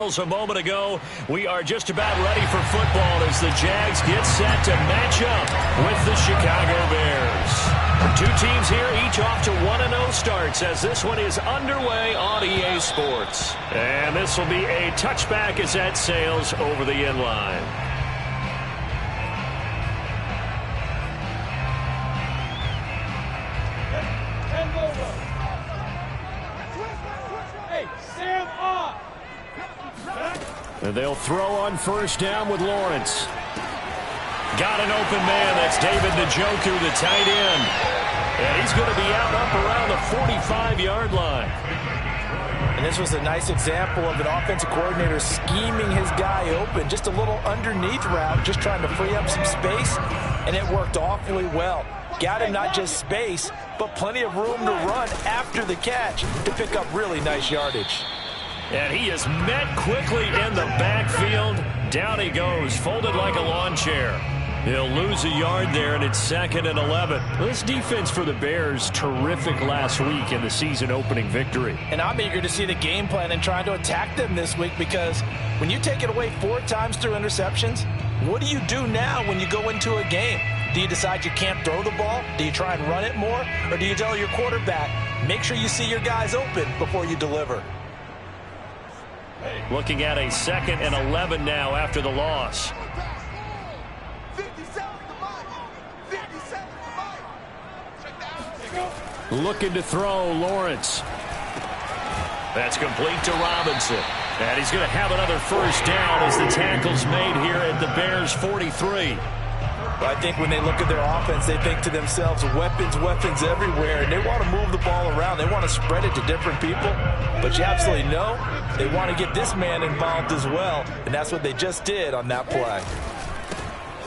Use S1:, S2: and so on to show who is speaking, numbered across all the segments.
S1: A moment ago, we are just about ready for football as the Jags get set to match up with the Chicago Bears. Two teams here, each off to 1-0 starts as this one is underway on EA Sports. And this will be a touchback as that sails over the end line. And they'll throw on first down with Lawrence. Got an open man. That's David Njoku, the tight end. And he's going to be out up around the 45-yard line.
S2: And this was a nice example of an offensive coordinator scheming his guy open. Just a little underneath route, just trying to free up some space. And it worked awfully well. Got him not just space, but plenty of room to run after the catch to pick up really nice yardage.
S1: And he is met quickly in the backfield. Down he goes, folded like a lawn chair. He'll lose a yard there, and it's 2nd and 11. This defense for the Bears, terrific last week in the season-opening victory.
S2: And I'm eager to see the game plan and trying to attack them this week, because when you take it away 4 times through interceptions, what do you do now when you go into a game? Do you decide you can't throw the ball? Do you try and run it more? Or do you tell your quarterback, make sure you see your guys open before you deliver?
S1: Looking at a 2nd and 11 now after the loss. Looking to throw, Lawrence. That's complete to Robinson. And he's going to have another first down as the tackle's made here at the Bears' 43.
S2: I think when they look at their offense, they think to themselves, weapons everywhere, and they want to move the ball around. They want to spread it to different people, but you absolutely know they want to get this man involved as well, and that's what they just did on that play.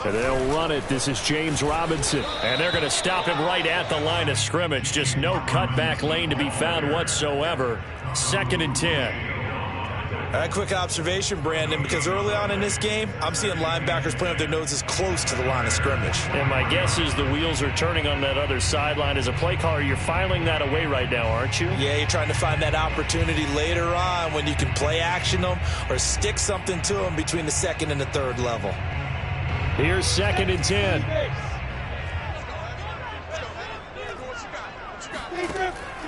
S1: And they'll run it. This is James Robinson, and they're going to stop him right at the line of scrimmage. Just no cutback lane to be found whatsoever. 2nd and 10.
S2: A quick observation, Brandon, because early on in this game, I'm seeing linebackers playing with their noses close to the line of scrimmage.
S1: And my guess is the wheels are turning on that other sideline. As a play caller, you're filing that away right now, aren't you?
S2: Yeah, you're trying to find that opportunity later on when you can play action them or stick something to them between the 2nd and the 3rd level.
S1: Here's 2nd and 10.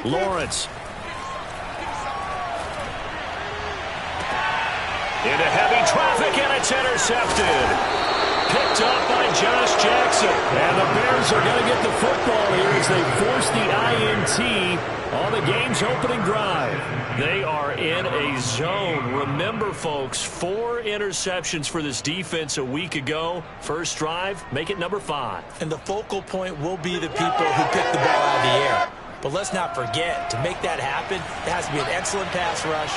S1: Lawrence. Into heavy traffic, and it's intercepted. Picked up by Josh Jackson. And the Bears are going to get the football here as they force the INT on the game's opening drive. They are in a zone. Remember, folks, 4 interceptions for this defense a week ago. First drive, make it number 5.
S2: And the focal point will be the people who pick the ball out of the air. But let's not forget, to make that happen, it has to be an excellent pass rush,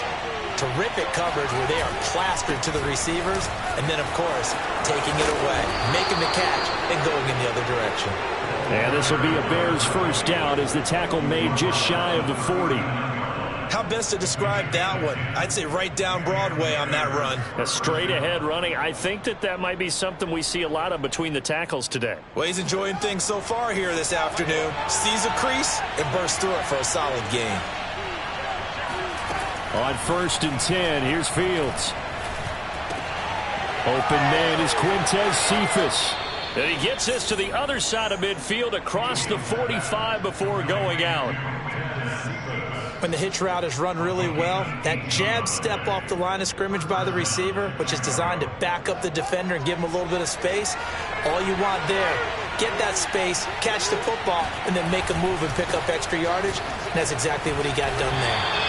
S2: terrific coverage where they are plastered to the receivers, and then, of course, taking it away, making the catch, and going in the other direction.
S1: And this will be a Bears first down as the tackle made just shy of the 40.
S2: How best to describe that one? I'd say right down Broadway on that run.
S1: A straight-ahead running. I think that might be something we see a lot of between the tackles today.
S2: Well, he's enjoying things so far here this afternoon. Sees a crease and bursts through it for a solid gain.
S1: On 1st and 10, here's Fields. Open man is Quintez Cephas. And he gets this to the other side of midfield across the 45 before going out.
S2: When the hitch route is run really well, that jab step off the line of scrimmage by the receiver, which is designed to back up the defender and give him a little bit of space, all you want there, get that space, catch the football, and then make a move and pick up extra yardage. And that's exactly what he got done there.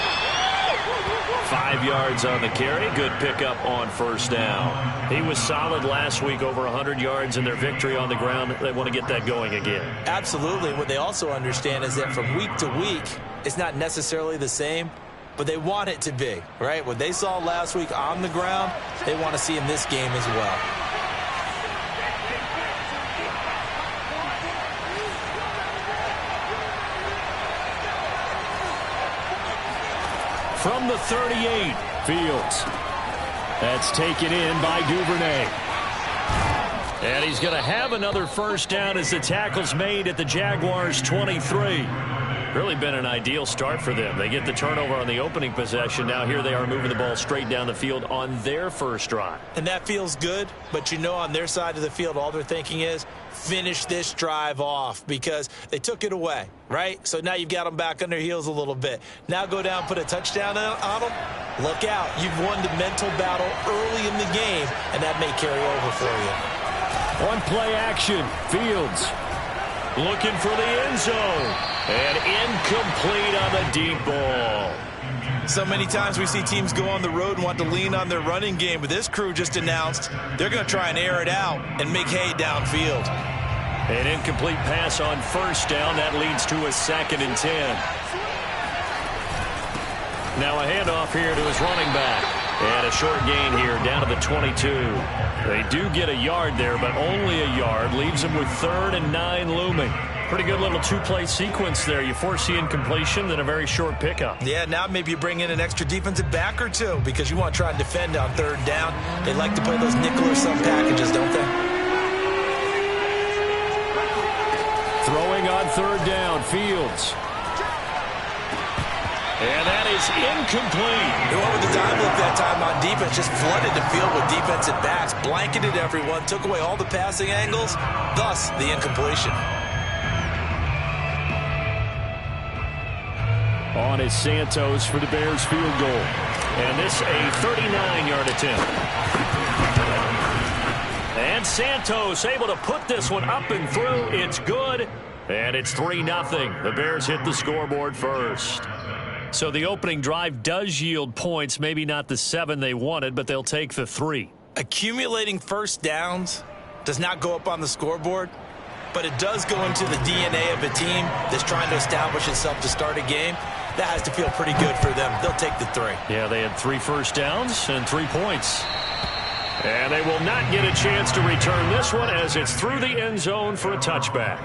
S1: 5 yards on the carry. Good pickup on first down. He was solid last week, over 100 yards in their victory on the ground. They want to get that going again.
S2: Absolutely. What they also understand is that from week to week, it's not necessarily the same, but they want it to be, right? What they saw last week on the ground, they want to see in this game as well.
S1: From the 38, Fields. That's taken in by Duvernay. And he's going to have another first down as the tackle's made at the Jaguars' 23. Really been an ideal start for them. They get the turnover on the opening possession. Now here they are moving the ball straight down the field on their first drive.
S2: And that feels good, but you know on their side of the field, all they're thinking is finish this drive off because they took it away, right? So now you've got them back on their heels a little bit. Now go down, put a touchdown on them. Look out. You've won the mental battle early in the game, and that may carry over for you.
S1: On play action, Fields looking for the end zone. And incomplete on the deep ball.
S2: So many times we see teams go on the road and want to lean on their running game, but this crew just announced they're going to try and air it out and make hay downfield.
S1: An incomplete pass on first down. That leads to a 2nd and 10. Now a handoff here to his running back. And a short gain here down to the 22. They do get a yard there, but only a yard. Leaves them with 3rd and 9 looming. Pretty good little two-play sequence there. You force the incompletion, then a very short pickup.
S2: Yeah, now maybe you bring in an extra defensive back or two because you want to try and defend on 3rd down. They like to play those nickel or some packages, don't they?
S1: Throwing on 3rd down, Fields. And that is incomplete.
S2: They went with the time look that time on defense. Just flooded the field with defensive backs. Blanketed everyone. Took away all the passing angles. Thus, the incompletion.
S1: On is Santos for the Bears field goal. And this a 39-yard attempt. And Santos able to put this one up and through. It's good. And it's 3-0. The Bears hit the scoreboard first. So the opening drive does yield points. Maybe not the 7 they wanted, but they'll take the 3.
S2: Accumulating first downs does not go up on the scoreboard, but it does go into the DNA of a team that's trying to establish itself to start a game. That has to feel pretty good for them. They'll take the 3.
S1: Yeah, they had 3 first downs and 3 points. And they will not get a chance to return this one as it's through the end zone for a touchback.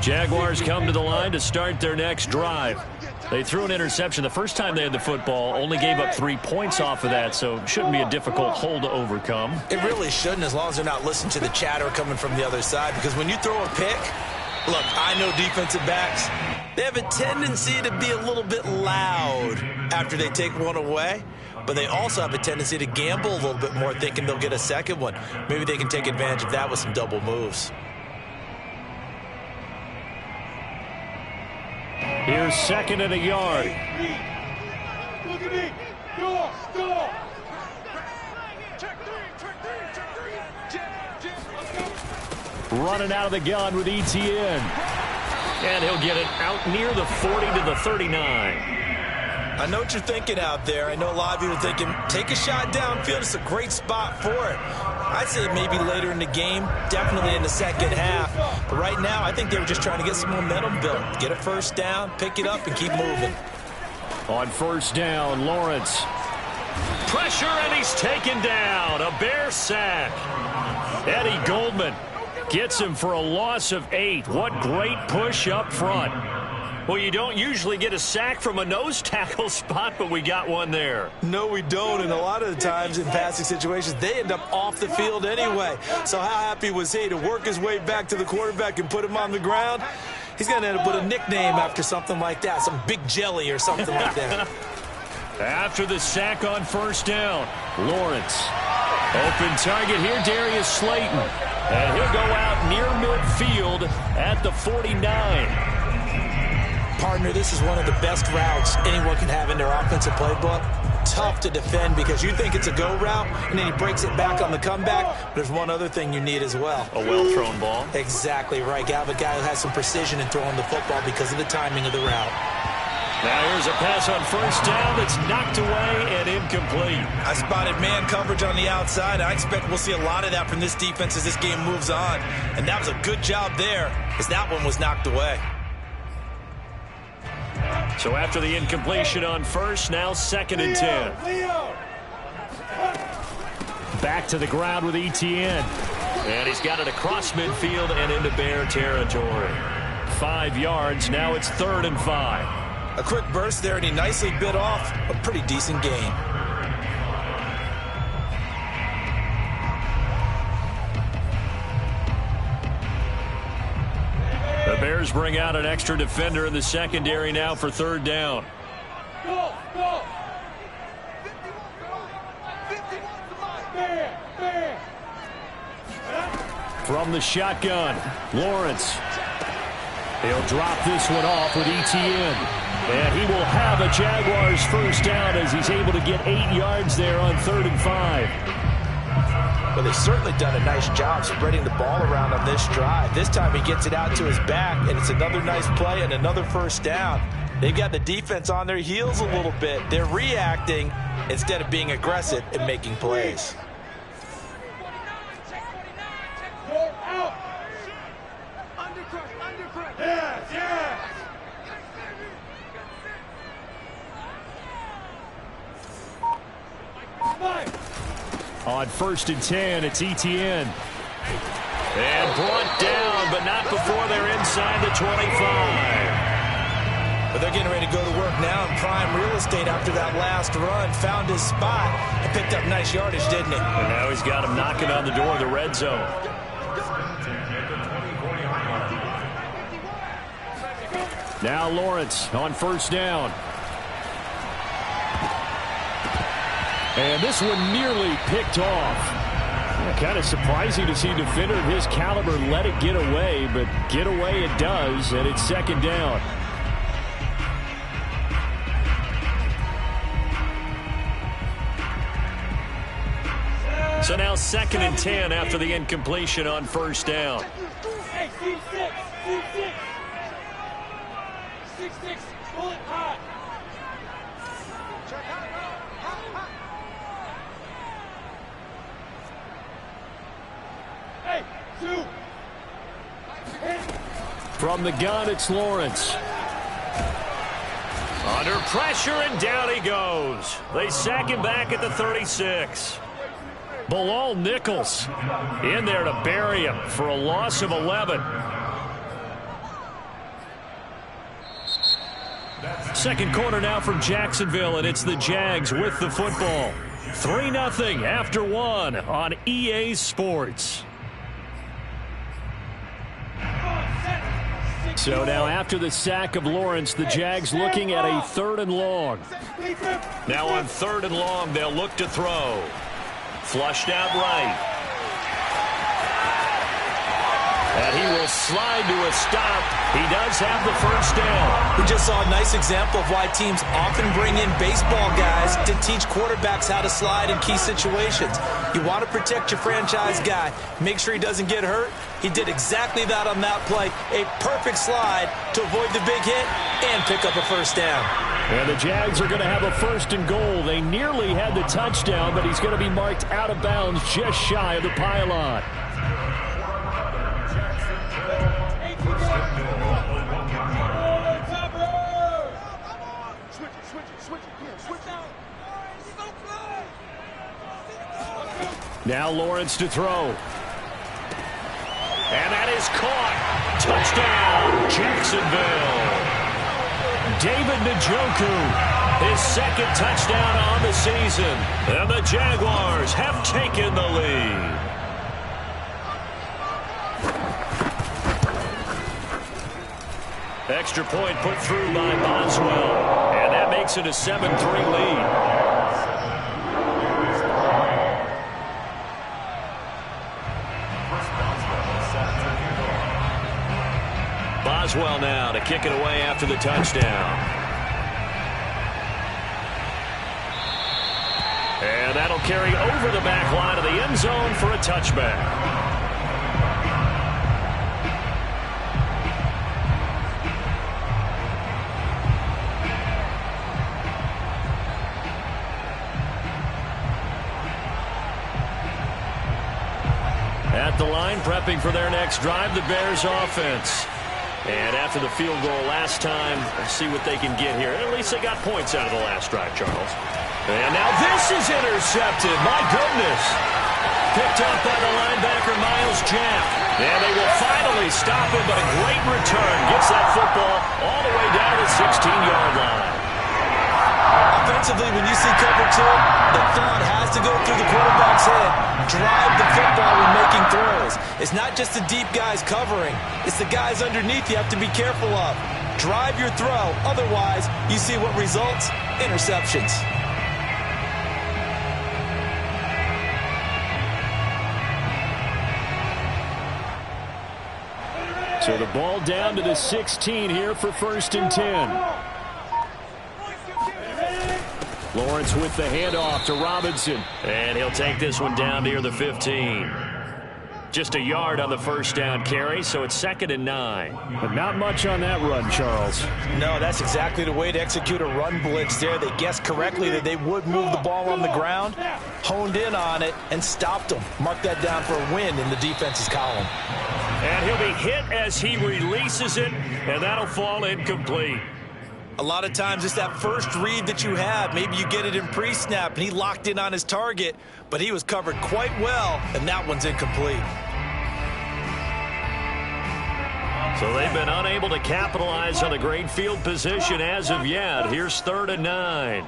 S1: Jaguars come to the line to start their next drive. They threw an interception the first time they had the football, only gave up 3 points off of that, so shouldn't be a difficult hole to overcome.
S2: It really shouldn't, as long as they're not listening to the chatter coming from the other side, because when you throw a pick, look, I know defensive backs, they have a tendency to be a little bit loud after they take one away, but they also have a tendency to gamble a little bit more, thinking they'll get a second one. Maybe they can take advantage of that with some double moves.
S1: Here's 2nd and a yard.
S3: Look at me. Go.
S1: Running out of the gun with ETN. And he'll get it out near the 40 to the 39.
S2: I know what you're thinking out there. I know a lot of you are thinking, take a shot downfield. It's a great spot for it. I'd say maybe later in the game, definitely in the second half. But right now, I think they were just trying to get some momentum built. Get a first down, pick it up, and keep moving.
S1: On first down, Lawrence. Pressure, and he's taken down. A Bear sack. Eddie Goldman gets him for a loss of 8. What great push up front. Well, you don't usually get a sack from a nose tackle spot, but we got one there.
S2: No, we don't, and a lot of the times in passing situations, they end up off the field anyway. So how happy was he to work his way back to the quarterback and put him on the ground? He's going to end up with a nickname after something like that, some Big Jelly or something like that.
S1: After the sack on first down, Lawrence. Open target here, Darius Slayton. And he'll go out near midfield at the 49.
S2: Partner, this is one of the best routes anyone can have in their offensive playbook. Tough to defend because you think it's a go route, and then he breaks it back on the comeback. But there's one other thing you need as well.
S1: A well-thrown ball.
S2: Exactly right. You have a guy who has some precision in throwing the football because of the timing of the route.
S1: Now here's a pass on first down that's knocked away and incomplete.
S2: I spotted man coverage on the outside. I expect we'll see a lot of that from this defense as this game moves on. And that was a good job there as that one was knocked away.
S1: So after the incompletion on first, now 2nd and 10. Back to the ground with ETN. And he's got it across midfield and into Bear territory. 5 yards. Now it's 3rd and 5.
S2: A quick burst there, and he nicely bit off a pretty decent gain.
S1: The Bears bring out an extra defender in the secondary now for 3rd down.
S3: Go, go.
S1: From the shotgun, Lawrence. He'll drop this one off with ETN. And he will have a Jaguars 1st down as he's able to get 8 yards there on 3rd and 5.
S2: Well, they've certainly done a nice job spreading the ball around on this drive. This time he gets it out to his back, and it's another nice play and another 1st down. They've got the defense on their heels a little bit. They're reacting instead of being aggressive and making plays.
S1: On 1st and 10, it's ETN. And brought down, but not before they're inside the 25.
S2: But they're getting ready to go to work now in prime real estate after that last run. Found his spot and picked up nice yardage, didn't he?
S1: And now he's got him knocking on the door of the red zone. Now Lawrence on 1st down. And this one nearly picked off. Kind of surprising to see a defender of his caliber let it get away, but get away it does, and it's 2nd down. So now 2nd and 10 after the incompletion on 1st down.
S3: Hey, C6, C6. 6-6, pull it high. Hey, 2.
S1: From the gun, it's Lawrence. Under pressure, and down he goes. They sack him back at the 36. Bilal Nichols in there to bury him for a loss of 11. Second quarter now from Jacksonville, and it's the Jags with the football. 3-0 after 1 on EA Sports. So now after the sack of Lawrence, the Jags looking at a 3rd and long. Now on 3rd and long, they'll look to throw. Flushed out right. And he will slide to a stop. He does have the 1st down.
S2: We just saw a nice example of why teams often bring in baseball guys to teach quarterbacks how to slide in key situations. You want to protect your franchise guy. Make sure he doesn't get hurt. He did exactly that on that play. A perfect slide to avoid the big hit and pick up a 1st down.
S1: And the Jags are going to have a 1st and goal. They nearly had the touchdown, but he's going to be marked out of bounds just shy of the pylon. Now Lawrence to throw. And that is caught. Touchdown, Jacksonville. David Njoku, his 2nd touchdown on the season. And the Jaguars have taken the lead. Extra point put through by Boswell. And that makes it a 7-3 lead. Boswell now to kick it away after the touchdown. And that'll carry over the back line of the end zone for a touchback. At the line, prepping for their next drive, the Bears offense. And after the field goal last time, let's see what they can get here. At least they got points out of the last drive, Charles. And now this is intercepted. My goodness. Picked up by the linebacker, Miles Jack. And they will finally stop him, but a great return gets that football all the way down to the 16-yard line.
S2: Offensively, when you see cover two, the thought has to go through the quarterback's head. Drive the football when making throws. It's not just the deep guys covering. It's the guys underneath you have to be careful of. Drive your throw. Otherwise, you see what results? Interceptions.
S1: So the ball down to the 16 here for 1st and 10. Lawrence with the handoff to Robinson. And he'll take this one down near the 15. Just a yard on the first down carry, so it's 2nd and 9. But not much on that run, Charles.
S2: No, that's exactly the way to execute a run blitz there. They guessed correctly that they would move the ball on the ground, honed in on it, and stopped them. Mark that down for a win in the defense's column.
S1: And he'll be hit as he releases it, and that'll fall incomplete.
S2: A lot of times it's that first read that you have. Maybe you get it in pre-snap, and he locked in on his target, but he was covered quite well, and that one's incomplete.
S1: So they've been unable to capitalize on the great field position as of yet. Here's 3rd and 9.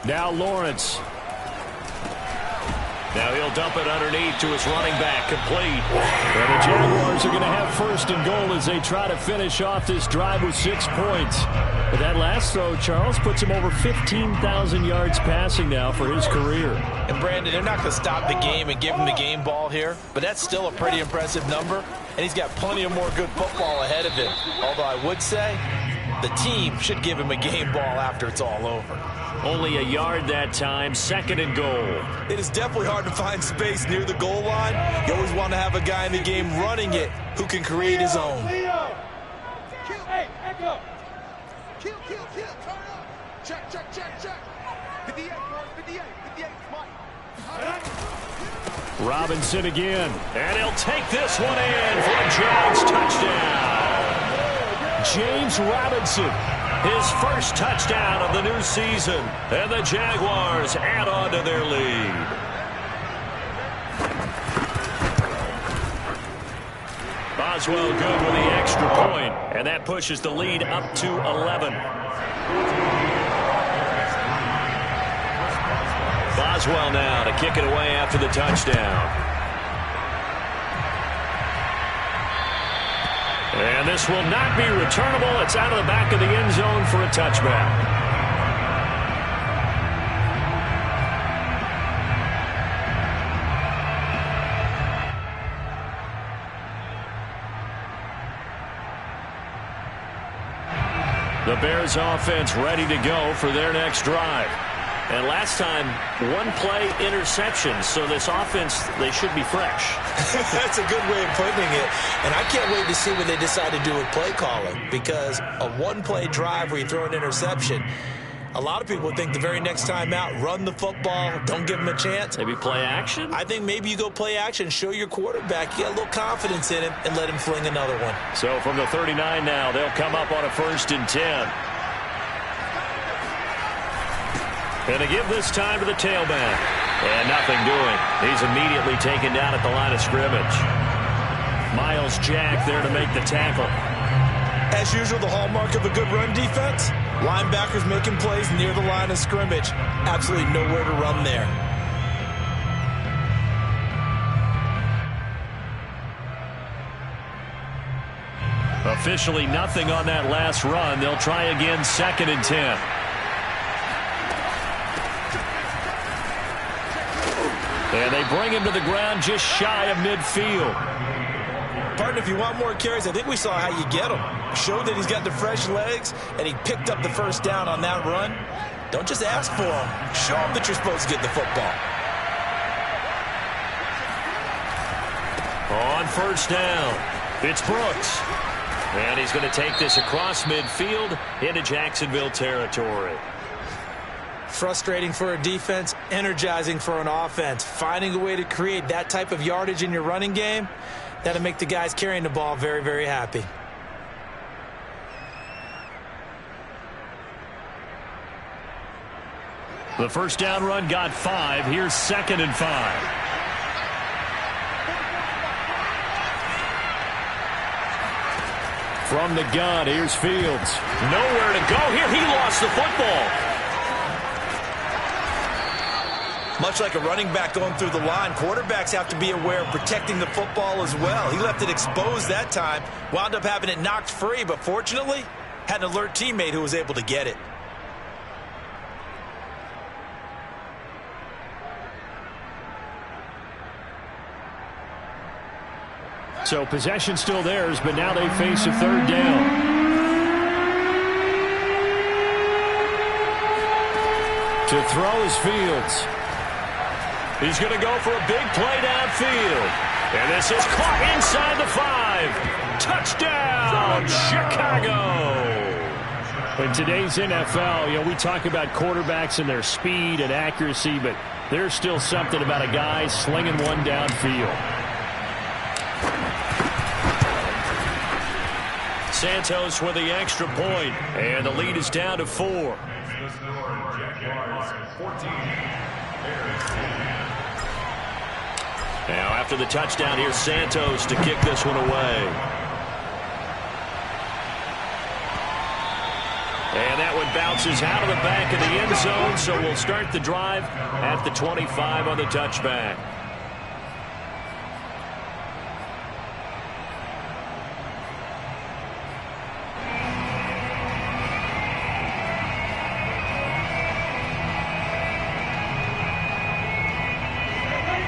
S1: Now Lawrence. Now he'll dump it underneath to his running back, complete. And the Jaguars are going to have 1st and goal as they try to finish off this drive with 6 points. But that last throw, Charles, puts him over 15,000 yards passing now for his career.
S2: And Brandon, they're not going to stop the game and give him the game ball here, but that's still a pretty impressive number, and he's got plenty of more good football ahead of him. Although I would say the team should give him a game ball after it's all over.
S1: Only a yard that time, 2nd and goal.
S2: It is definitely hard to find space near the goal line. You always want to have a guy in the game running it who can create his own.
S3: Hey, echo.
S4: Kill. Turn up. Check. 58, boys. 58, Mike.
S1: Robinson again. And he'll take this one in for a Jags touchdown. James Robinson. His first touchdown of the new season. And the Jaguars add on to their lead. Boswell good with the extra point, and that pushes the lead up to 11. Boswell now to kick it away after the touchdown. And this will not be returnable. It's out of the back of the end zone for a touchback. The Bears offense ready to go for their next drive. And last time, one-play interception. So this offense, they should be fresh.
S2: That's a good way of putting it. And I can't wait to see what they decide to do with play calling. Because a one-play drive where you throw an interception, a lot of people think the very next time out, run the football, don't give them a chance.
S1: Maybe play action?
S2: I think maybe you go play action, show your quarterback, you got a little confidence in him, and let him fling another one.
S1: So from the 39 now, they'll come up on a 1st and 10. And to give this time to the tailback. And nothing doing. He's immediately taken down at the line of scrimmage. Miles Jack there to make the tackle.
S2: As usual, the hallmark of a good run defense, linebackers making plays near the line of scrimmage. Absolutely nowhere to run there.
S1: Officially nothing on that last run. They'll try again, 2nd and 10. And they bring him to the ground just shy of midfield.
S2: Partner, if you want more carries, I think we saw how you get them. Showed that he's got the fresh legs, and he picked up the first down on that run. Don't just ask for them. Show them that you're supposed to get the football.
S1: On 1st down, it's Brooks. And he's going to take this across midfield into Jacksonville territory.
S2: Frustrating for a defense, energizing for an offense. Finding a way to create that type of yardage in your running game, that'll make the guys carrying the ball very, very happy.
S1: The first down run got 5. Here's 2nd and 5. From the gun, here's Fields. Nowhere to go here. He lost the football.
S2: Much like a running back going through the line, quarterbacks have to be aware of protecting the football as well. He left it exposed that time, wound up having it knocked free, but fortunately, had an alert teammate who was able to get it.
S1: So possession still theirs, but now they face a 3rd down. To throw is Fields. He's going to go for a big play downfield. And this is caught inside the 5. Touchdown, Chicago. In today's NFL, we talk about quarterbacks and their speed and accuracy, but there's still something about a guy slinging one downfield. Santos with the extra point, and the lead is down to 4. Now after the touchdown, here's Santos to kick this one away. And that one bounces out of the back of the end zone, so we'll start the drive at the 25 on the touchback.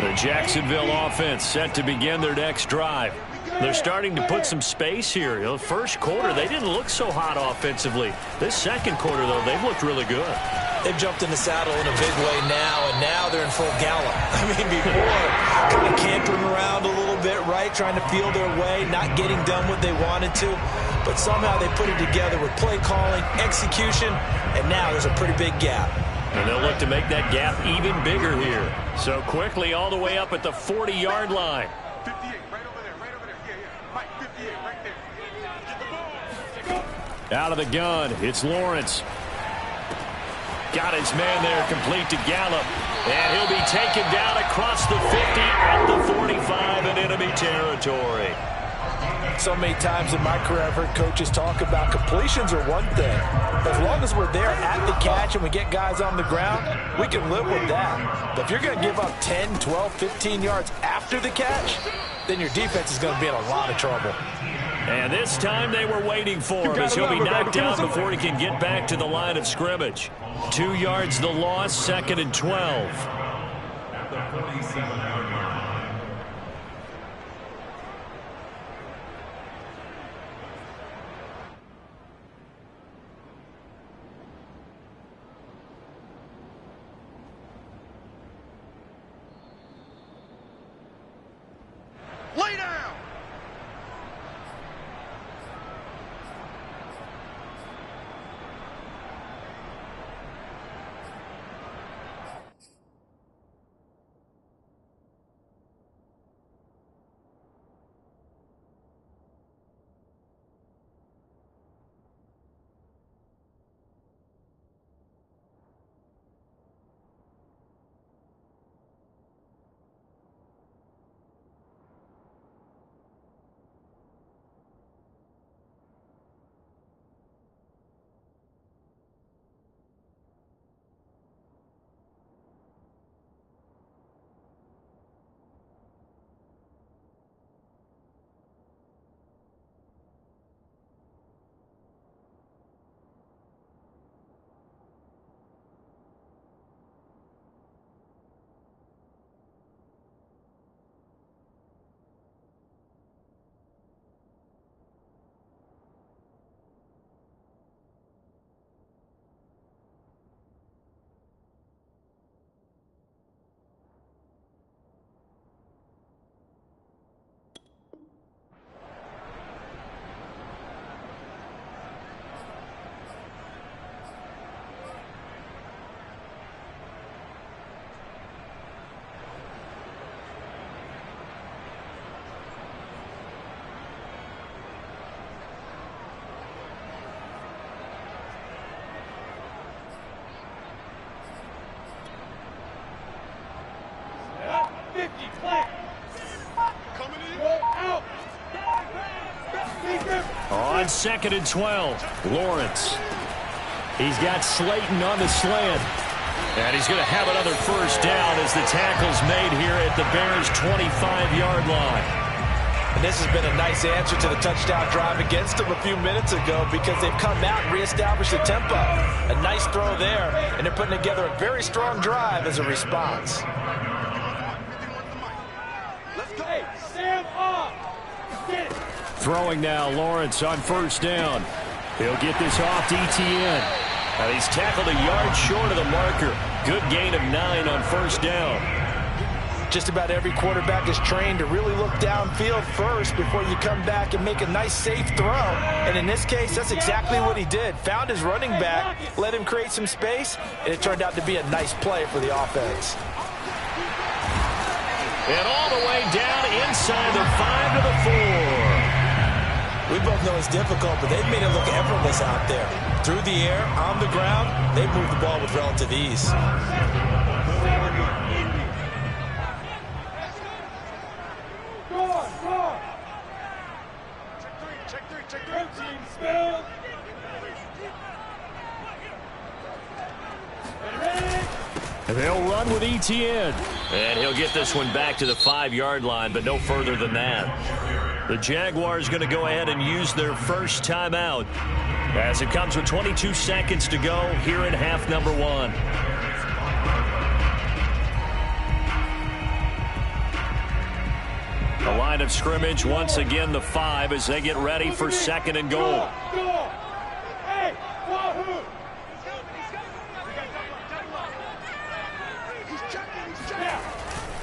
S1: The Jacksonville offense set to begin their next drive. They're starting to put some space here. The first quarter, they didn't look so hot offensively. This second quarter, though, they've looked really good.
S2: They've jumped in the saddle in a big way now, and now they're in full gallop. I mean, before, kind of campering around a little bit, right, trying to feel their way, not getting done what they wanted to. But somehow they put it together with play calling, execution, and now there's a pretty big gap.
S1: And they'll look to make that gap even bigger here. So quickly all the way up at the 40-yard line.
S4: 58, right over there, right over there. Yeah. Mike, 58, right there. Get the ball.
S1: Out of the gun, it's Lawrence. Got his man there, complete to Gallup. And he'll be taken down across the 50 at the 45 in enemy territory.
S2: So many times in my career I've heard coaches talk about completions are one thing. But as long as we're there at the catch and we get guys on the ground, we can live with that. But if you're going to give up 10, 12, 15 yards after the catch, then your defense is going to be in a lot of trouble.
S1: And this time they were waiting for him as he'll be knocked down before he can get back to the line of scrimmage. 2 yards the loss, 2nd and 12.
S3: At the 47-yard line.
S4: Lay down.
S1: On 2nd and 12, Lawrence. He's got Slayton on the slant. And he's going to have another first down as the tackle's made here at the Bears' 25-yard line.
S2: And this has been a nice answer to the touchdown drive against them a few minutes ago because they've come out and reestablished the tempo. A nice throw there, and they're putting together a very strong drive as a response.
S1: Throwing now, Lawrence on first down. He'll get this off to ETN. And he's tackled a yard short of the marker. Good gain of 9 on first down.
S2: Just about every quarterback is trained to really look downfield first before you come back and make a nice, safe throw. And in this case, that's exactly what he did. Found his running back, let him create some space, and it turned out to be a nice play for the offense.
S1: And all the way down inside the 5 to the 4.
S2: We both know it's difficult, but they've made it look effortless out there. Through the air, on the ground, they've moved the ball with relative ease.
S1: And they'll run with ETN. And he'll get this one back to the 5-yard line, but no further than that. The Jaguars going to go ahead and use their first timeout as it comes with 22 seconds to go here in half number 1. The line of scrimmage once again the 5 as they get ready for 2nd and goal.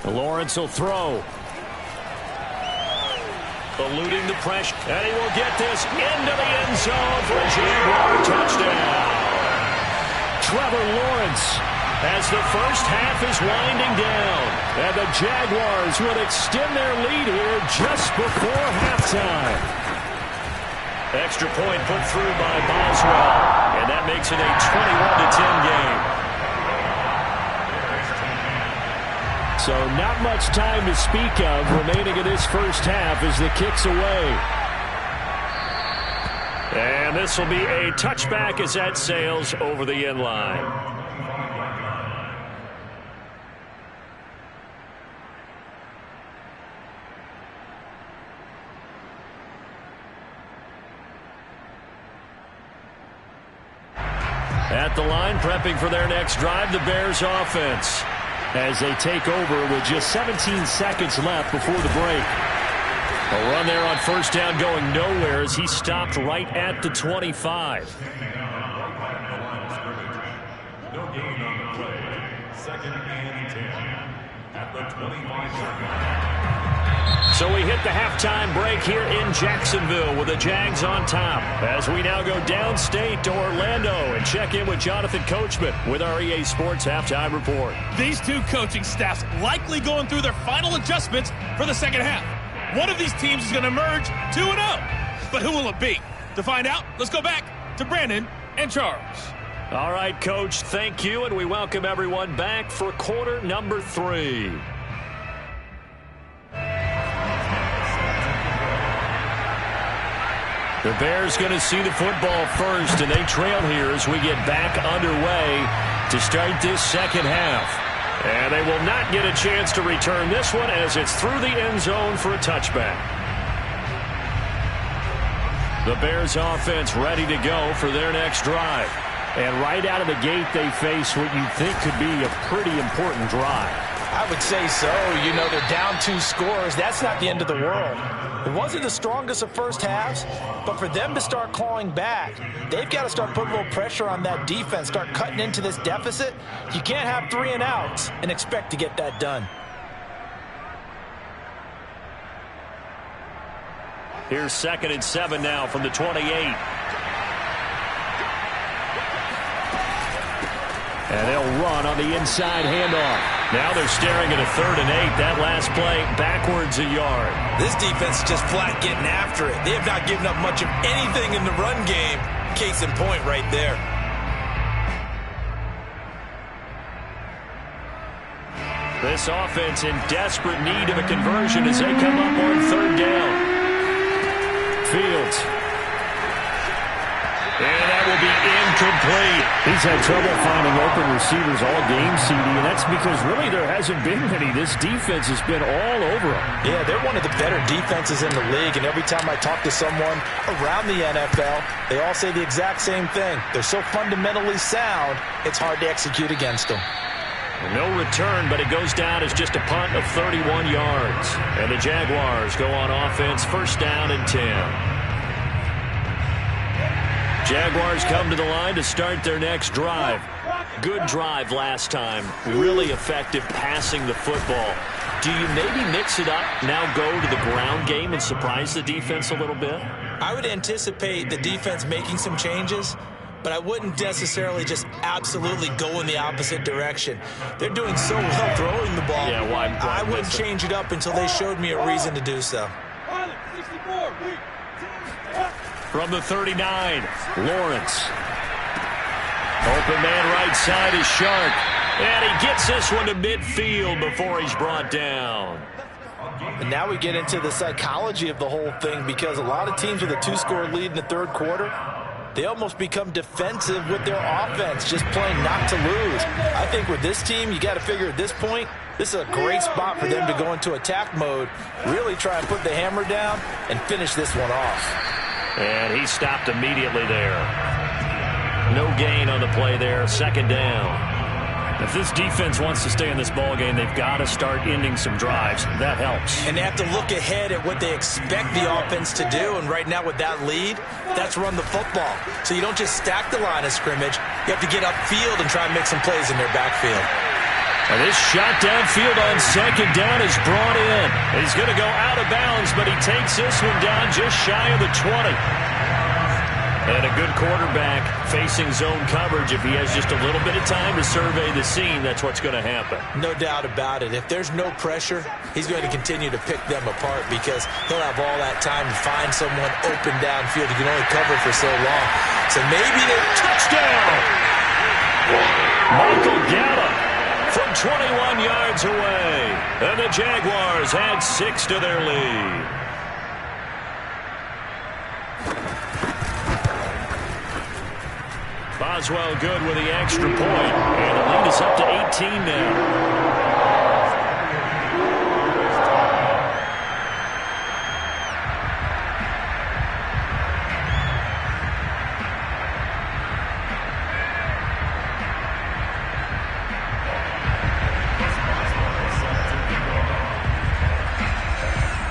S1: Lawrence will throw. Eluding the pressure, and he will get this into the end zone for a Jaguar touchdown. Trevor Lawrence as the first half is winding down, and the Jaguars will extend their lead here just before halftime. Extra point put through by Boswell, and that makes it a 21-10 game. So not much time to speak of remaining in this first half as the kick's away. And this will be a touchback as that sails over the end line. At the line, prepping for their next drive, the Bears offense, as they take over with just 17 seconds left before the break. A run there on first down going nowhere as he stopped right at the 25.
S3: No gain on the play. 2nd and 10 at the 25-yard line.
S1: So we hit the halftime break here in Jacksonville with the Jags on top as we now go downstate to Orlando and check in with Jonathan Coachman with our EA Sports Halftime Report.
S5: These two coaching staffs likely going through their final adjustments for the second half. One of these teams is going to emerge 2-0. But who will it be? To find out, let's go back to Brandon and Charles.
S1: All right, Coach, thank you, and we welcome everyone back for quarter number 3. The Bears going to see the football first, and they trail here as we get back underway to start this second half. And they will not get a chance to return this one as it's through the end zone for a touchback. The Bears offense ready to go for their next drive. And right out of the gate, they face what you think could be a pretty important drive.
S2: I would say so. You know, they're down 2 scores. That's not the end of the world. It wasn't the strongest of first halves, but for them to start clawing back, they've got to start putting a little pressure on that defense, start cutting into this deficit. You can't have 3 and outs and expect to get that done.
S1: Here's 2nd and 7 now from the 28. And they'll run on the inside handoff. Now they're staring at a 3rd and 8. That last play backwards a yard.
S2: This defense is just flat getting after it. They have not given up much of anything in the run game. Case in point right there.
S1: This offense in desperate need of a conversion as they come up on 3rd down. Fields And that will be incomplete. He's had trouble finding open receivers all game, CD, and that's because really there hasn't been many. This defense has been all over them.
S2: Yeah, they're one of the better defenses in the league, and every time I talk to someone around the NFL, they all say the exact same thing. They're so fundamentally sound, it's hard to execute against them.
S1: No return, but it goes down as just a punt of 31 yards. And the Jaguars go on offense, first down and 10. Jaguars come to the line to start their next drive. Good drive last time. Really effective passing the football. Do you maybe mix it up, now go to the ground game and surprise the defense a little bit?
S2: I would anticipate the defense making some changes, but I wouldn't necessarily just absolutely go in the opposite direction. They're doing so well throwing the ball.
S1: Yeah, why
S2: I wouldn't change it up until they showed me a reason to do so.
S1: From the 39, Lawrence. Open man right side is Shark. And he gets this one to midfield before he's brought down.
S2: And now we get into the psychology of the whole thing, because a lot of teams with a 2-score lead in the third quarter, they almost become defensive with their offense, just playing not to lose. I think with this team, you got to figure at this point, this is a great spot for them to go into attack mode, really try and put the hammer down and finish this one off.
S1: And he stopped immediately there. No gain on the play there, second down. If this defense wants to stay in this ballgame, they've got to start ending some drives. That helps.
S2: And they have to look ahead at what they expect the offense to do. And right now with that lead, that's run the football. So you don't just stack the line of scrimmage. You have to get upfield and try and make some plays in their backfield.
S1: And this shot downfield on second down is brought in. He's going to go out of bounds, but he takes this one down just shy of the 20. And a good quarterback facing zone coverage. If he has just a little bit of time to survey the scene, that's what's going to happen.
S2: No doubt about it. If there's no pressure, he's going to continue to pick them apart, because he'll have all that time to find someone open downfield. He can only cover for so long. So maybe they touchdown.
S1: Michael Gallup from 21 yards away. And the Jaguars add 6 to their lead. Boswell good with the extra point, and the lead is up to 18 now.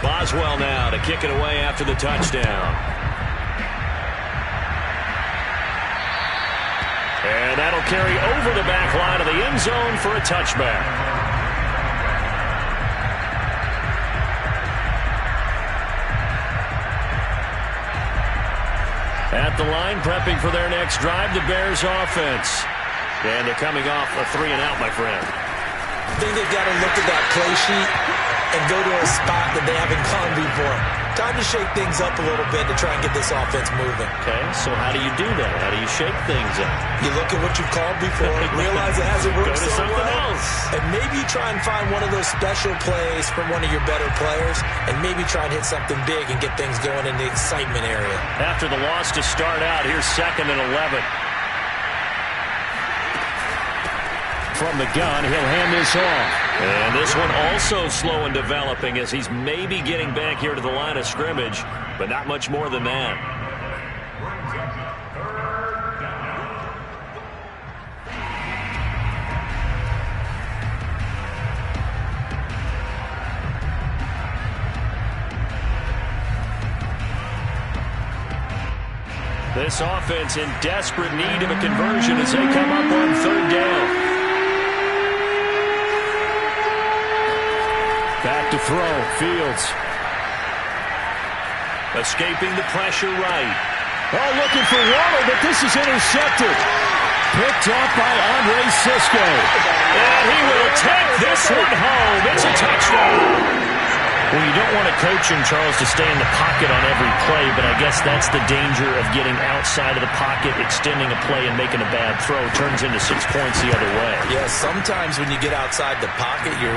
S1: Boswell now to kick it away after the touchdown. And that'll carry over the back line of the end zone for a touchback. At the line, prepping for their next drive, the Bears offense. And they're coming off a 3-and-out, my friend.
S2: I think they've got to look at that play sheet and go to a spot that they haven't gone before. Time to shake things up a little bit to try and get this offense moving.
S1: Okay, so how do you do that? How do you shake things up?
S2: You look at what you've called before, realize it hasn't worked so well,
S1: else.
S2: and maybe you try and find one of those special plays from one of your better players, and maybe try and hit something big and get things going in the excitement area.
S1: After the loss to start out, here's 2nd and 11. From the gun, he'll hand this off. And this one also slow in developing, as he's maybe getting back here to the line of scrimmage, but not much more than that. This offense in desperate need of a conversion as they come up on 3rd down. Back to throw, Fields. Escaping the pressure right. Oh, looking for Waller, but this is intercepted. Picked up by Andre Sisco. And he will take this one home. It's a touchdown. Well, you don't want a coach in Charles to stay in the pocket on every play, but I guess that's the danger of getting outside of the pocket, extending a play, and making a bad throw. Turns into 6 points the other way.
S2: Yeah, sometimes when you get outside the pocket, your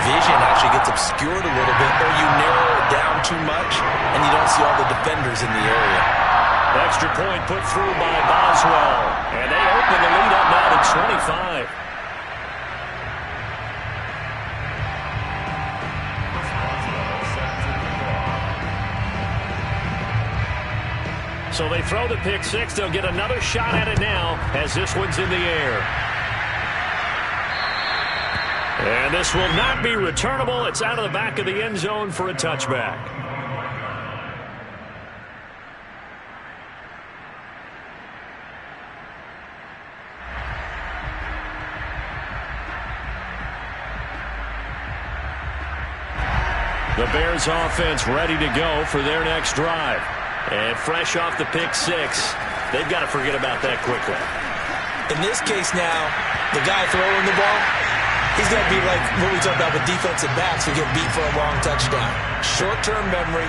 S2: vision actually gets obscured a little bit, or you narrow it down too much, and you don't see all the defenders in the area.
S1: Extra point put through by Boswell. And they open the lead up now to 25. So they throw the pick six. They'll get another shot at it now as this one's in the air. And this will not be returnable. It's out of the back of the end zone for a touchback. The Bears offense ready to go for their next drive. And fresh off the pick six, they've got to forget about that quickly.
S2: In this case now, the guy throwing the ball, he's going to be like what we talked about with defensive backs who get beat for a long touchdown. Short-term memory,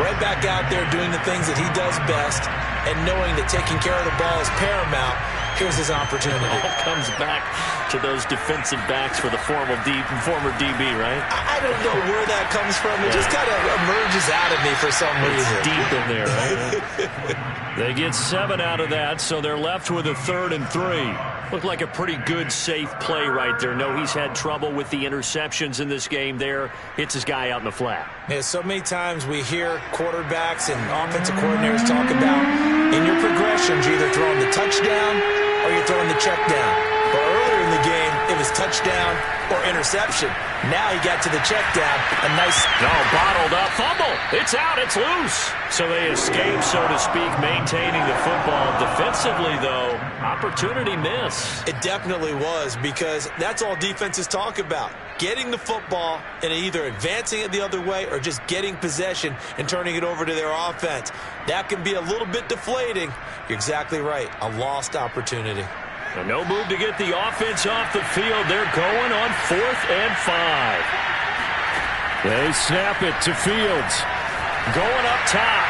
S2: right back out there doing the things that he does best, and knowing that taking care of the ball is paramount. Here's his opportunity.
S1: It all comes back to those defensive backs for the former DB, right?
S2: I don't know where that comes from. It just kind of emerges out of me for some reason.
S1: It's deep in there, right? They get 7 out of that, so they're left with a 3rd and 3. Looked like a pretty good, safe play right there. No, he's had trouble with the interceptions in this game there. Hits his guy out in the flat.
S2: Yeah, so many times we hear quarterbacks and offensive coordinators talk about in your progressions, you're either throwing the touchdown or you're throwing the check down. But earlier in the game, it was touchdown or interception. Now he got to the check down. A nice...
S1: bottled up. Fumble. It's out. It's loose. So they escape, so to speak, maintaining the football. Defensively, though, opportunity miss.
S2: It definitely was, because that's all defenses talk about. Getting the football and either advancing it the other way or just getting possession and turning it over to their offense. That can be a little bit deflating. You're exactly right. A lost opportunity.
S1: And no move to get the offense off the field. They're going on 4th and 5. They snap it to Fields. Going up top.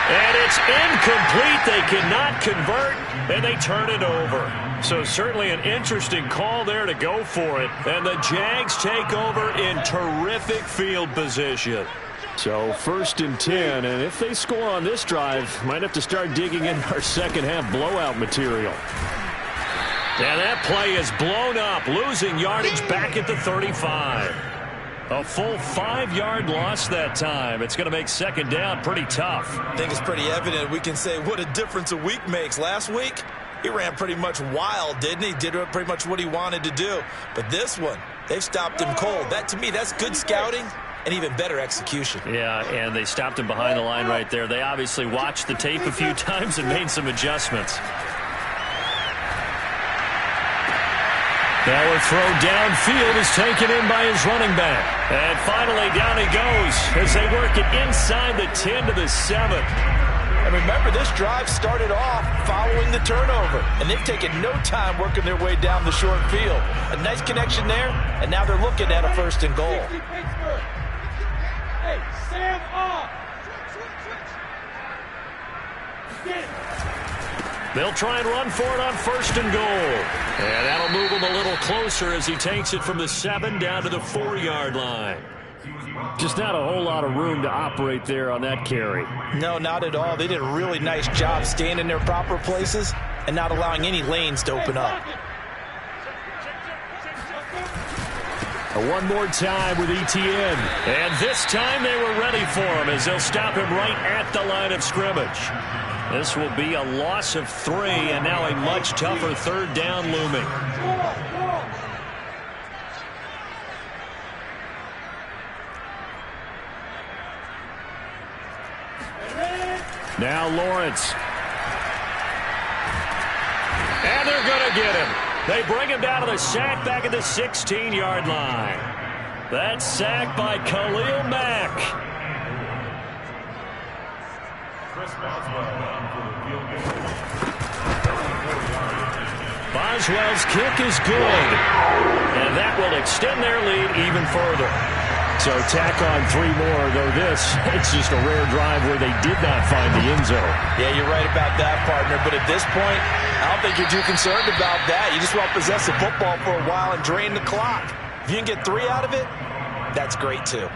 S1: And it's incomplete. They cannot convert, and they turn it over. So certainly an interesting call there to go for it. And the Jags take over in terrific field position. So 1st and 10, and if they score on this drive, might have to start digging in our second half blowout material. And that play is blown up, losing yardage back at the 35. A full 5-yard loss that time. It's going to make second down pretty tough.
S2: I think it's pretty evident. We can say what a difference a week makes. Last week, he ran pretty much wild, didn't he? Did pretty much what he wanted to do. But this one, they've stopped him cold. That, to me, that's good scouting and even better execution.
S1: Yeah, and they stopped him behind the line right there. They obviously watched the tape a few times and made some adjustments. Now a throw downfield is taken in by his running back. And finally down he goes as they work it inside the 10 to the 7.
S2: And remember, this drive started off following the turnover. And they've taken no time working their way down the short field. A nice connection there, and now they're looking at a 1st and goal.
S4: Hey, Sam off.
S1: They'll try and run for it on 1st and goal. And that'll move him a little closer as he takes it from the 7 down to the 4-yard line. Just not a whole lot of room to operate there on that carry.
S2: No, not at all. They did a really nice job staying in their proper places and not allowing any lanes to open up.
S1: One more time with ETN. And this time they were ready for him as they'll stop him right at the line of scrimmage. This will be a loss of 3, and now a much tougher 3rd down looming. Now Lawrence. And they're going to get him. They bring him down to the sack back at the 16-yard line. That's sacked by Khalil Mack. Boswell's kick is good. And that will extend their lead even further. So tack on 3 more, though it's just a rare drive where they did not find the end zone.
S2: Yeah, you're right about that, partner. But at this point, I don't think you're too concerned about that. You just want to possess the football for a while and drain the clock. If you can get 3 out of it, that's great too.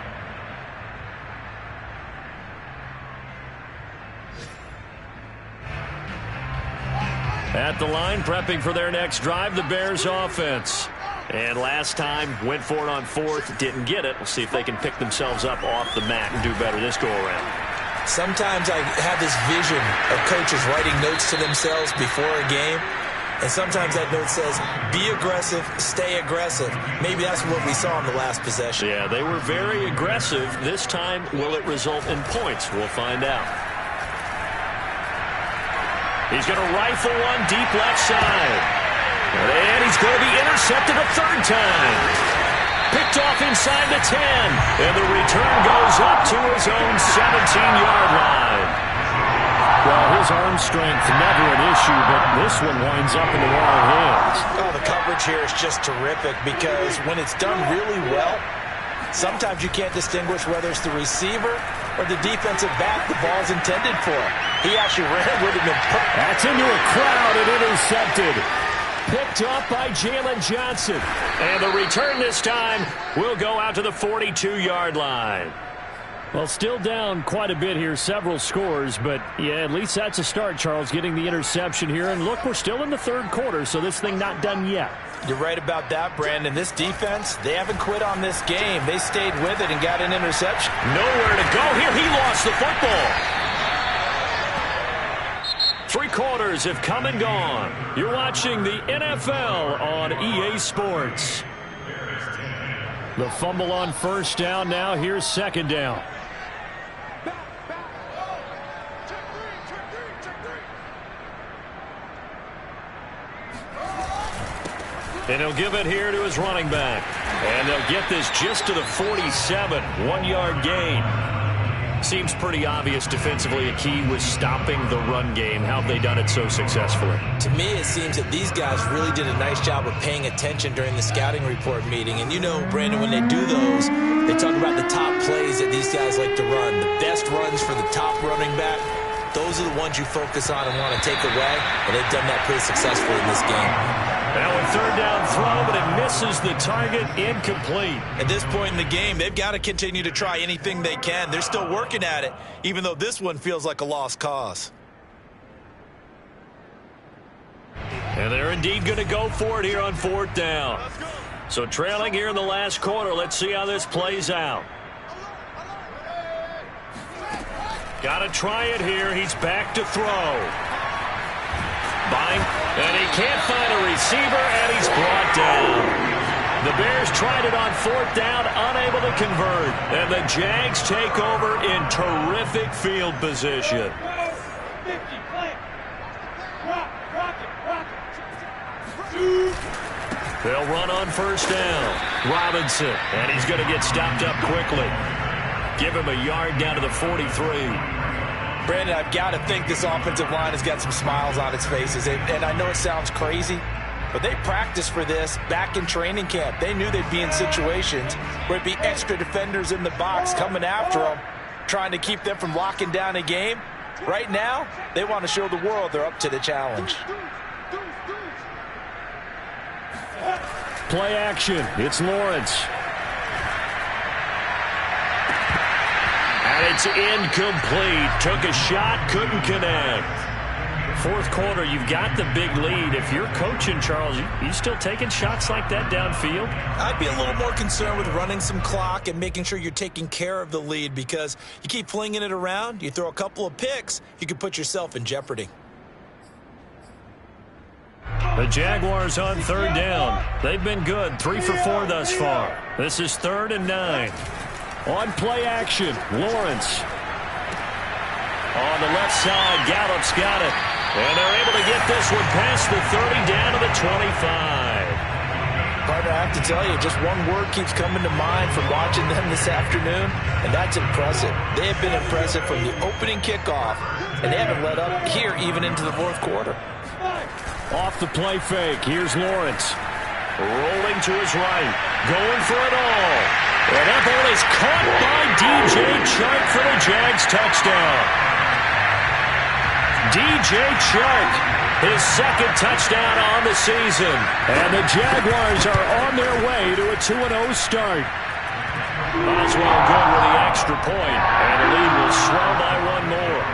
S1: At the line, prepping for their next drive, the Bears offense. And last time, went for it on fourth, didn't get it. We'll see if they can pick themselves up off the mat and do better this go-around.
S2: Sometimes I have this vision of coaches writing notes to themselves before a game. And sometimes that note says, be aggressive, stay aggressive. Maybe that's what we saw in the last possession.
S1: Yeah, they were very aggressive. This time, will it result in points? We'll find out. He's going to rifle one deep left side. And he's going to be intercepted a third time. Picked off inside the 10. And the return goes up to his own 17-yard line. Well, his arm strength never an issue, but this one winds up in the wrong hands.
S2: Oh, the coverage here is just terrific because when it's done really well, sometimes you can't distinguish whether it's the receiver or the defensive back the ball's intended for. He actually ran with him.
S1: That's into a crowd and intercepted. Picked up by Jalen Johnson. And the return this time will go out to the 42-yard line. Well, still down quite a bit here, several scores, but yeah, at least that's a start, Charles, getting the interception here. And look, we're still in the third quarter, so this thing not done yet.
S2: You're right about that, Brandon. This defense, they haven't quit on this game. They stayed with it and got an interception.
S1: Nowhere to go here. He lost the football. 3 quarters have come and gone. You're watching the NFL on EA Sports. The fumble on first down now. Here's second down. And he'll give it here to his running back. And they'll get this just to the 47. 1-yard gain. Seems pretty obvious defensively a key was stopping the run game. How have they done it so successfully?
S2: To me, it seems that these guys really did a nice job of paying attention during the scouting report meeting. And you know, Brandon, when they do those, they talk about the top plays that these guys like to run. The best runs for the top running back, those are the ones you focus on and want to take away. And they've done that pretty successfully in this game.
S1: Now a third down throw, but it misses the target, incomplete.
S2: At this point in the game, they've got to continue to try anything they can. They're still working at it, even though this one feels like a lost cause.
S1: And they're indeed going to go for it here on fourth down. So trailing here in the last quarter, let's see how this plays out. Got to try it here. He's back to throw. And he can't find a receiver, and he's brought down. The Bears tried it on fourth down, unable to convert. And the Jags take over in terrific field position. They'll run on first down. Robinson, and he's going to get stopped up quickly. Give him a yard down to the 43.
S2: Brandon, I've got to think this offensive line has got some smiles on its faces. And I know it sounds crazy, but they practiced for this back in training camp. They knew they'd be in situations where it'd be extra defenders in the box coming after them, trying to keep them from locking down a game. Right now, they want to show the world they're up to the challenge.
S1: Play action. It's Lawrence. And it's incomplete. Took a shot, couldn't connect. Fourth quarter, you've got the big lead. If you're coaching, Charles, you still taking shots like that downfield?
S2: I'd be a little more concerned with running some clock and making sure you're taking care of the lead, because you keep flinging it around, you throw a couple of picks, you could put yourself in jeopardy.
S1: The Jaguars on third down. They've been good, 3 for 4 thus far. This is 3rd and 9. On play action, Lawrence. On the left side, Gallup's got it. And they're able to get this one past the 30 down to the 25.
S2: Partner, I have to tell you, just one word keeps coming to mind from watching them this afternoon, and that's impressive. They have been impressive from the opening kickoff, and they haven't let up here even into the fourth quarter.
S1: Off the play fake, here's Lawrence. Rolling to his right, going for it all. And that ball is caught by DJ Chark for the Jags touchdown. DJ Chark, his second touchdown on the season. And the Jaguars are on their way to a 2-0 start. Boswell good with the extra point, and the lead will swell by 1 more.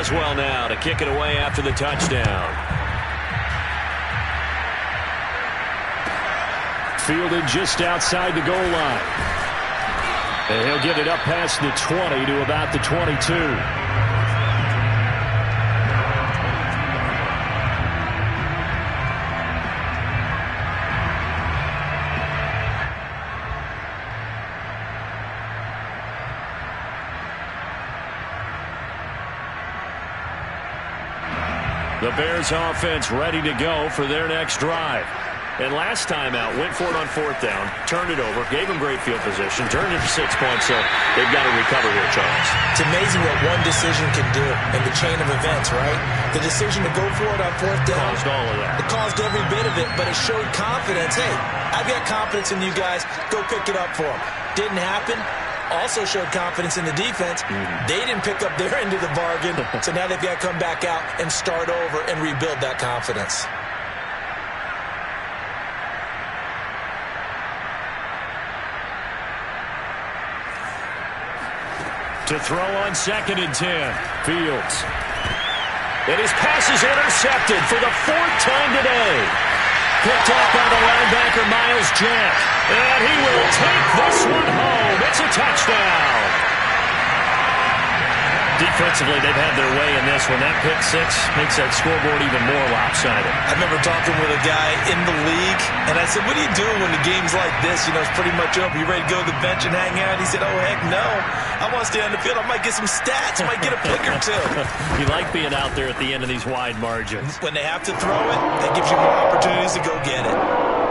S1: Boswell now to kick it away after the touchdown. Fielded just outside the goal line. And he'll get it up past the 20 to about the 22. The Bears offense ready to go for their next drive. And last time out, went for it on 4th down, turned it over, gave them great field position, turned it to 6 points, so they've got to recover here, Charles.
S2: It's amazing what one decision can do in the chain of events, right? The decision to go for it on 4th down.
S1: Caused all of that.
S2: It caused every bit of it, but it showed confidence. Hey, I've got confidence in you guys. Go pick it up for them. Didn't happen. Also showed confidence in the defense. They didn't pick up their end of the bargain, so now they've got to come back out and start over and rebuild that confidence.
S1: To throw on 2nd and 10. Fields. And his pass is intercepted for the 4th time today. Picked off by the linebacker, Miles Jack. And he will take this one home. It's a touchdown. Defensively, they've had their way in this one. That pick 6 makes that scoreboard even more lopsided.
S2: I remember talking with a guy in the league, and I said, what do you do when the game's like this? You know, it's pretty much over. You ready to go to the bench and hang out? He said, oh, heck no. I want to stay on the field. I might get some stats. I might get a pick or two.
S1: You like being out there at the end of these wide margins.
S2: When they have to throw it, that gives you more opportunities to go get it.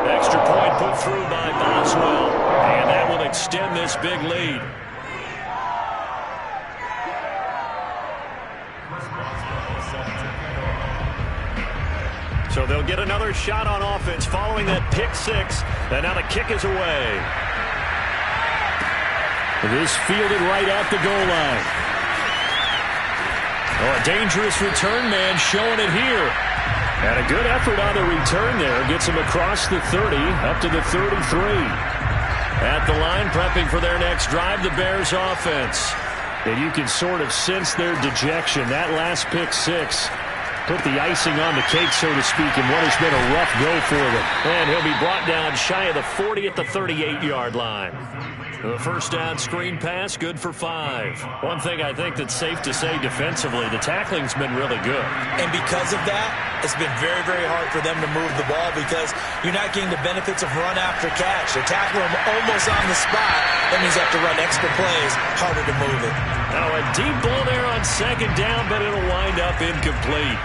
S1: Extra point put through by Boswell, and that will extend this big lead. So they'll get another shot on offense following that pick 6, and now the kick is away. This fielded right at the goal line. Oh, a dangerous return man showing it here. And a good effort on the return there. Gets him across the 30, up to the 33. At the line, prepping for their next drive, the Bears offense. And you can sort of sense their dejection. That last pick 6 put the icing on the cake, so to speak, in what has been a rough go for them. And he'll be brought down shy of the 40 at the 38-yard line. The first down screen pass, good for 5. One thing I think that's safe to say defensively, the tackling's been really good.
S2: And because of that, it's been very, very hard for them to move the ball because you're not getting the benefits of run after catch. They're tackling them almost on the spot. That means they have to run extra plays, harder to move it.
S1: Now a deep ball there on 2nd down, but it'll wind up incomplete.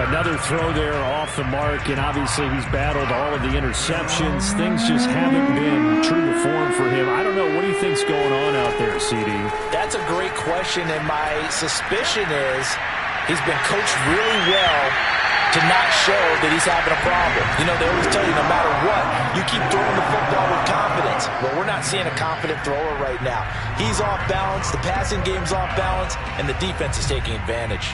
S1: Another throw there off the mark, and obviously he's battled all of the interceptions. Things just haven't been true to form for him. I don't know. What do you think's going on out there, CD?
S2: That's a great question, and my suspicion is he's been coached really well to not show that he's having a problem. You know, they always tell you no matter what, you keep throwing the football with confidence. Well, we're not seeing a confident thrower right now. He's off balance, the passing game's off balance, and the defense is taking advantage.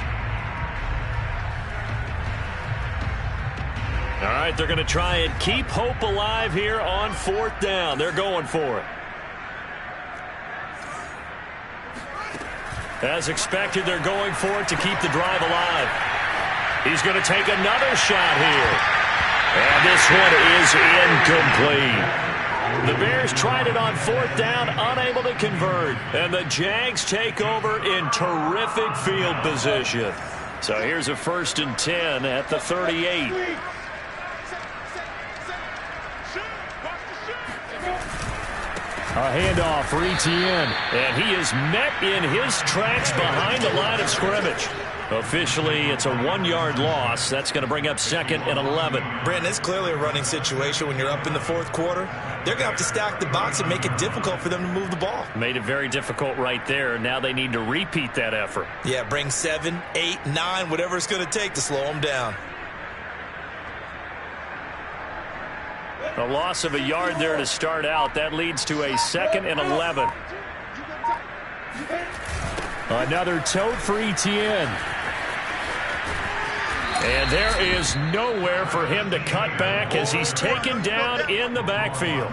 S1: All right, they're going to try and keep hope alive here on 4th down. They're going for it. As expected, they're going for it to keep the drive alive. He's going to take another shot here. And this one is incomplete. The Bears tried it on 4th down, unable to convert. And the Jags take over in terrific field position. So here's a 1st and 10 at the 38. A handoff for Etienne, and he is met in his tracks behind the line of scrimmage. Officially, it's a 1-yard loss. That's going to bring up 2nd and 11.
S2: Brandon, it's clearly a running situation when you're up in the 4th quarter. They're going to have to stack the box and make it difficult for them to move the ball.
S1: Made it very difficult right there. Now they need to repeat that effort.
S2: Yeah, bring 7, 8, 9, whatever it's going to take to slow them down.
S1: A loss of a yard there to start out. That leads to a 2nd and 11. Another tote for Etienne. And there is nowhere for him to cut back as he's taken down in the backfield.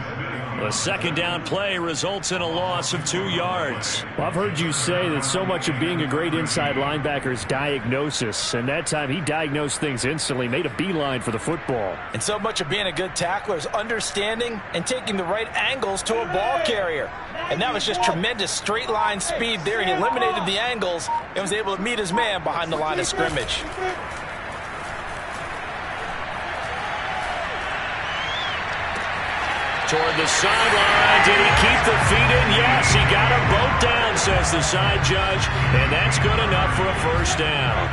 S1: A second down play results in a loss of 2 yards.
S6: Well, I've heard you say that so much of being a great inside linebacker is diagnosis, and that time he diagnosed things instantly, made a beeline for the football.
S2: And so much of being a good tackler is understanding and taking the right angles to a ball carrier. And that was just tremendous straight line speed there. He eliminated the angles and was able to meet his man behind the line of scrimmage.
S1: Toward the sideline. Did he keep the feet in? Yes, he got them both down, says the side judge, and that's good enough for a first down.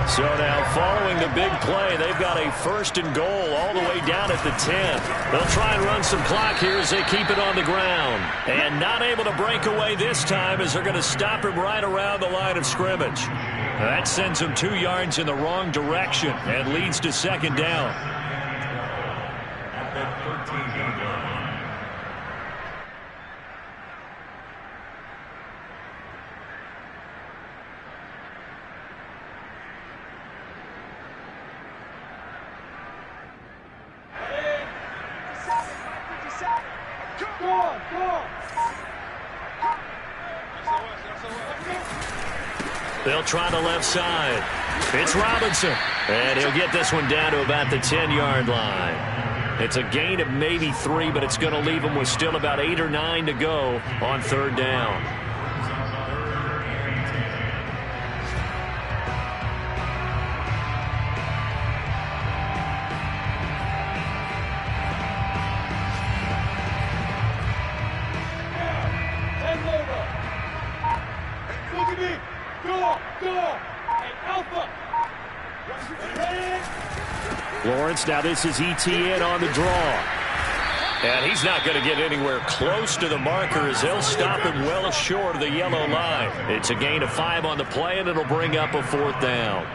S1: So now following the big play, they've got a 1st and goal all the way down at the 10. They'll try and run some clock here as they keep it on the ground. And not able to break away this time as they're going to stop him right around the line of scrimmage. That sends him 2 yards in the wrong direction and leads to 2nd down.
S3: At the 13-yard line.
S1: They'll try the left side. It's Robinson. And he'll get this one down to about the 10-yard line. It's a gain of maybe 3, but it's going to leave him with still about 8 or 9 to go on 3rd down.
S6: Lawrence, now this is ETN on the draw.
S1: And he's not going to get anywhere close to the marker as they'll stop him well short of the yellow line. It's a gain of 5 on the play, and it'll bring up a 4th down.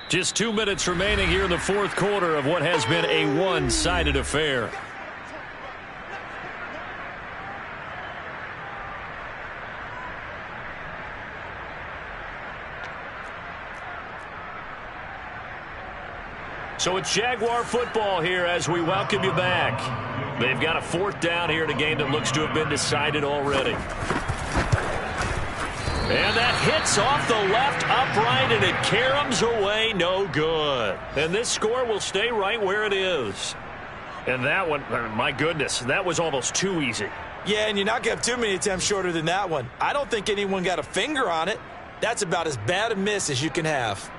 S1: Just 2 minutes remaining here in the 4th quarter of what has been a one-sided affair. So it's Jaguar football here as we welcome you back. They've got a 4th down here in a game that looks to have been decided already. And that hits off the left upright, and it caroms away, no good. And this score will stay right where it is. And that one, my goodness, that was almost too easy.
S2: Yeah, and you're not going to have too many attempts shorter than that one. I don't think anyone got a finger on it. That's about as bad a miss as you can have.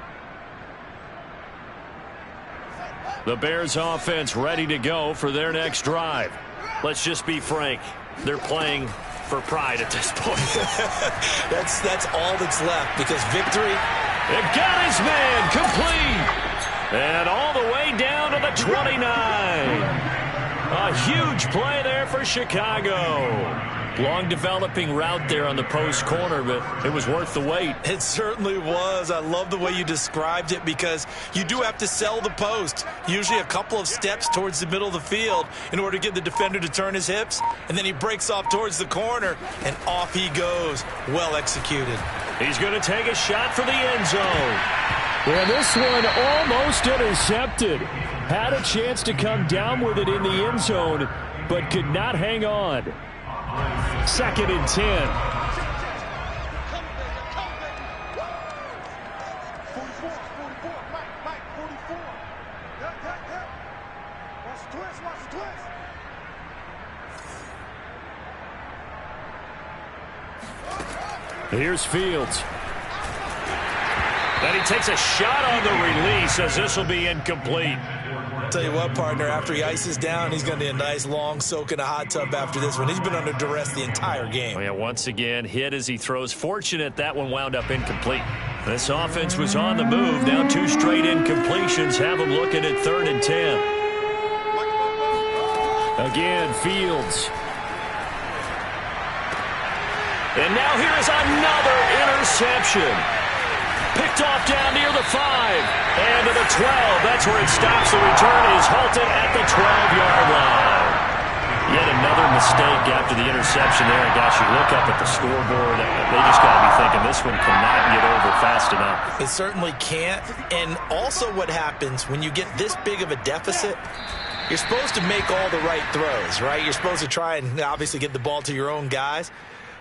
S1: The Bears offense ready to go for their next drive. Let's just be frank. They're playing for pride at this point.
S2: that's all that's left, because victory.
S1: It got his man complete. And all the way down to the 29. A huge play there for Chicago. Long developing route there on the post corner, but it was worth the wait.
S2: It certainly was. I love the way you described it, because you do have to sell the post. Usually a couple of steps towards the middle of the field in order to get the defender to turn his hips. And then he breaks off towards the corner, and off he goes. Well executed.
S1: He's going to take a shot for the end zone.
S6: Yeah, this one almost intercepted. Had a chance to come down with it in the end zone, but could not hang on. 2nd and 10.
S4: 44, Mike, 44. Watch the twist.
S6: Here's Fields.
S1: And he takes a shot on the release as this will be incomplete.
S2: Tell you what, partner, after he ices down, he's going to need a nice long soak in a hot tub after this one. He's been under duress the entire game.
S1: Oh, yeah, once again, hit as he throws. Fortunate that one wound up incomplete. This offense was on the move. Now 2 straight incompletions have them looking at 3rd and 10.
S6: Again, Fields.
S1: And now here is another interception. Picked off down near the 5 and to the 12. That's where it stops. The return is halted at the 12-yard line.
S6: Yet another mistake after the interception there. And gosh, you look up at the scoreboard, they just got to be thinking this one cannot get over fast enough.
S2: It certainly can't. And also what happens when you get this big of a deficit, you're supposed to make all the right throws, right? You're supposed to try and obviously get the ball to your own guys.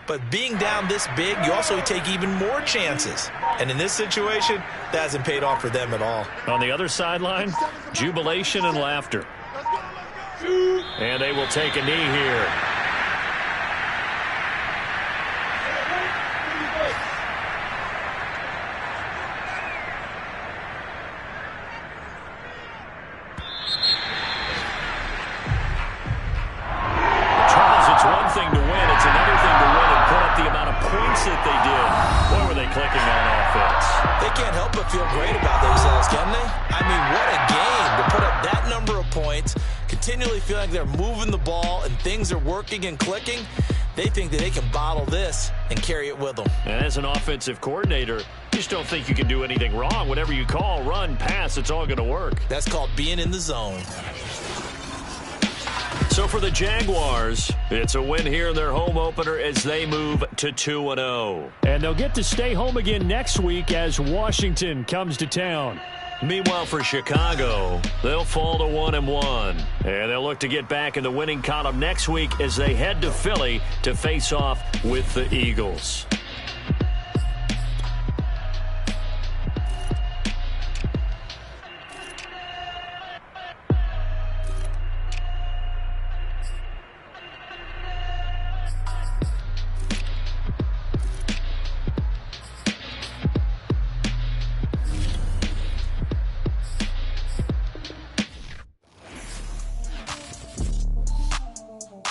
S2: But being down this big, you also take even more chances. And in this situation, that hasn't paid off for them at all.
S6: On the other sideline, jubilation and laughter. And they will take a knee here. Charles, it's one thing to win. It's another thing to win and put up the amount of points that they did. Boy, were they clicking on offense.
S2: They can't help but feel great about themselves, can they? I mean, what a game to put up that number of points, continually feeling like they're moving the ball and things are working and clicking. They think that they can bottle this and carry it with them.
S6: And as an offensive coordinator, you just don't think you can do anything wrong. Whatever you call, run, pass, it's all going to work.
S2: That's called being in the zone.
S6: So for the Jaguars, it's a win here in their home opener as they move to 2-0. And they'll get to stay home again next week as Washington comes to town. Meanwhile, for Chicago, they'll fall to 1-1. And they'll look to get back in the winning column next week as they head to Philly to face off with the Eagles.